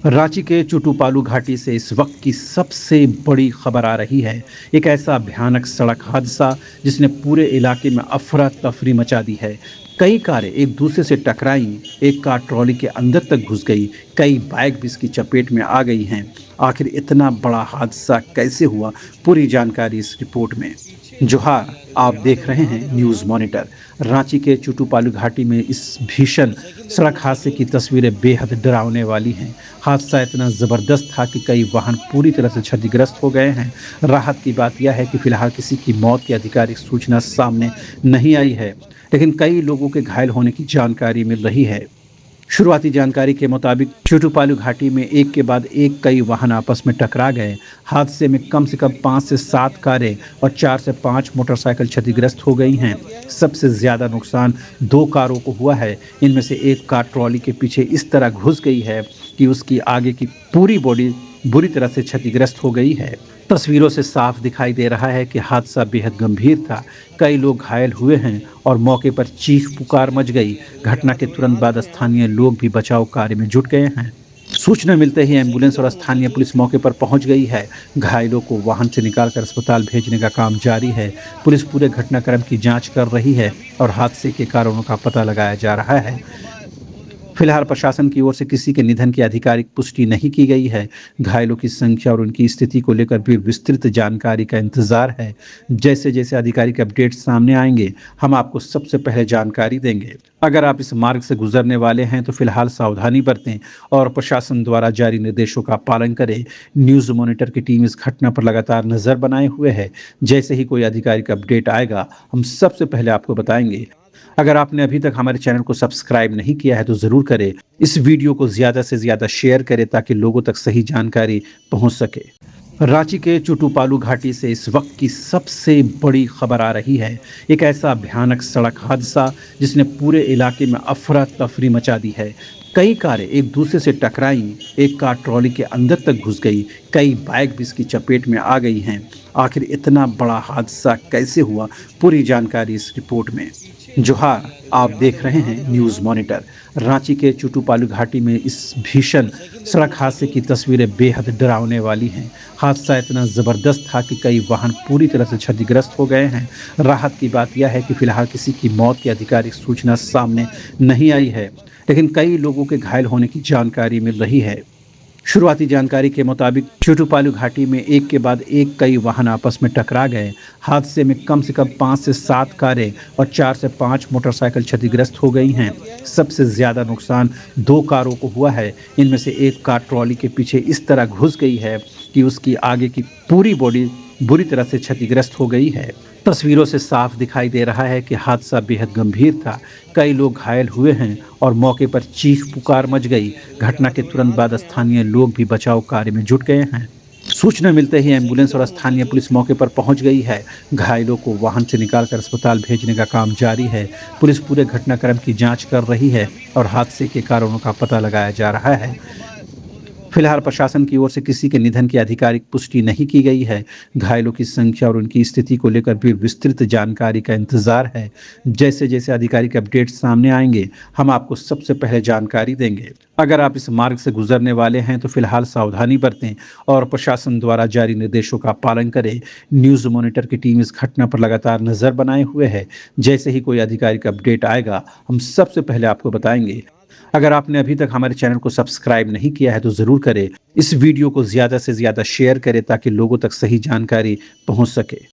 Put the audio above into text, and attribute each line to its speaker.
Speaker 1: रांची के चुटुपालू घाटी से इस वक्त की सबसे बड़ी खबर आ रही है। एक ऐसा भयानक सड़क हादसा जिसने पूरे इलाके में अफरा तफरी मचा दी है। कई कारें एक दूसरे से टकराई, एक कार ट्रॉली के अंदर तक घुस गई, कई बाइक भी इसकी चपेट में आ गई हैं। आखिर इतना बड़ा हादसा कैसे हुआ, पूरी जानकारी इस रिपोर्ट में। जोहार, आप देख रहे हैं न्यूज़ मॉनिटर। रांची के चुटुपालू घाटी में इस भीषण सड़क हादसे की तस्वीरें बेहद डरावने वाली हैं। हादसा इतना ज़बरदस्त था कि कई वाहन पूरी तरह से क्षतिग्रस्त हो गए हैं। राहत की बात यह है कि फिलहाल किसी की मौत की आधिकारिक सूचना सामने नहीं आई है, लेकिन कई लोगों के घायल होने की जानकारी मिल रही है। शुरुआती जानकारी के मुताबिक चुटुपालू घाटी में एक के बाद एक कई वाहन आपस में टकरा गए। हादसे में कम से कम 5 से 7 कारें और 4 से 5 मोटरसाइकिल क्षतिग्रस्त हो गई हैं। सबसे ज़्यादा नुकसान 2 कारों को हुआ है। इनमें से एक कार ट्रॉली के पीछे इस तरह घुस गई है कि उसकी आगे की पूरी बॉडी बुरी तरह से क्षतिग्रस्त हो गई है। तस्वीरों से साफ दिखाई दे रहा है कि हादसा बेहद गंभीर था। कई लोग घायल हुए हैं और मौके पर चीख पुकार मच गई। घटना के तुरंत बाद स्थानीय लोग भी बचाव कार्य में जुट गए हैं। सूचना मिलते ही एम्बुलेंस और स्थानीय पुलिस मौके पर पहुंच गई है। घायलों को वाहन से निकालकर अस्पताल भेजने का काम जारी है। पुलिस पूरे घटनाक्रम की जांच कर रही है और हादसे के कारणों का पता लगाया जा रहा है। फिलहाल प्रशासन की ओर से किसी के निधन की आधिकारिक पुष्टि नहीं की गई है। घायलों की संख्या और उनकी स्थिति को लेकर भी विस्तृत जानकारी का इंतजार है। जैसे जैसे आधिकारिक अपडेट सामने आएंगे, हम आपको सबसे पहले जानकारी देंगे। अगर आप इस मार्ग से गुजरने वाले हैं तो फिलहाल सावधानी बरतें और प्रशासन द्वारा जारी निर्देशों का पालन करें। न्यूज़ मॉनिटर की टीम इस घटना पर लगातार नजर बनाए हुए है। जैसे ही कोई आधिकारिक अपडेट आएगा, हम सबसे पहले आपको बताएंगे। अगर आपने अभी तक हमारे चैनल को सब्सक्राइब नहीं किया है तो ज़रूर करें। इस वीडियो को ज़्यादा से ज़्यादा शेयर करें ताकि लोगों तक सही जानकारी पहुंच सके। रांची के चुटुपालू घाटी से इस वक्त की सबसे बड़ी खबर आ रही है। एक ऐसा भयानक सड़क हादसा जिसने पूरे इलाके में अफरा तफरी मचा दी है। कई कारें एक दूसरे से टकराई, एक कार ट्रॉली के अंदर तक घुस गई, कई बाइक भी इसकी चपेट में आ गई हैं। आखिर इतना बड़ा हादसा कैसे हुआ, पूरी जानकारी इस रिपोर्ट में। जोहार, आप देख रहे हैं न्यूज़ मॉनिटर। रांची के चुटुपालू घाटी में इस भीषण सड़क हादसे की तस्वीरें बेहद डरावने वाली हैं। हादसा इतना ज़बरदस्त था कि कई वाहन पूरी तरह से क्षतिग्रस्त हो गए हैं। राहत की बात यह है कि फिलहाल किसी की मौत की आधिकारिक सूचना सामने नहीं आई है, लेकिन कई लोगों के घायल होने की जानकारी मिल रही है। शुरुआती जानकारी के मुताबिक चुटुपालू घाटी में एक के बाद एक कई वाहन आपस में टकरा गए। हादसे में कम से कम 5 से 7 कारें और 4 से 5 मोटरसाइकिल क्षतिग्रस्त हो गई हैं। सबसे ज़्यादा नुकसान 2 कारों को हुआ है। इनमें से एक कार ट्रॉली के पीछे इस तरह घुस गई है कि उसकी आगे की पूरी बॉडी बुरी तरह से क्षतिग्रस्त हो गई है। तस्वीरों से साफ दिखाई दे रहा है कि हादसा बेहद गंभीर था। कई लोग घायल हुए हैं और मौके पर चीख पुकार मच गई। घटना के तुरंत बाद स्थानीय लोग भी बचाव कार्य में जुट गए हैं। सूचना मिलते ही एम्बुलेंस और स्थानीय पुलिस मौके पर पहुंच गई है। घायलों को वाहन से निकालकर अस्पताल भेजने का काम जारी है। पुलिस पूरे घटनाक्रम की जांच कर रही है और हादसे के कारणों का पता लगाया जा रहा है। फिलहाल प्रशासन की ओर से किसी के निधन की आधिकारिक पुष्टि नहीं की गई है। घायलों की संख्या और उनकी स्थिति को लेकर भी विस्तृत जानकारी का इंतजार है। जैसे जैसे आधिकारिक अपडेट सामने आएंगे, हम आपको सबसे पहले जानकारी देंगे। अगर आप इस मार्ग से गुजरने वाले हैं तो फिलहाल सावधानी बरतें और प्रशासन द्वारा जारी निर्देशों का पालन करें। न्यूज़ मॉनिटर की टीम इस घटना पर लगातार नजर बनाए हुए है। जैसे ही कोई आधिकारिक अपडेट आएगा, हम सबसे पहले आपको बताएंगे। अगर आपने अभी तक हमारे चैनल को सब्सक्राइब नहीं किया है तो ज़रूर करें। इस वीडियो को ज़्यादा से ज़्यादा शेयर करें ताकि लोगों तक सही जानकारी पहुंच सके।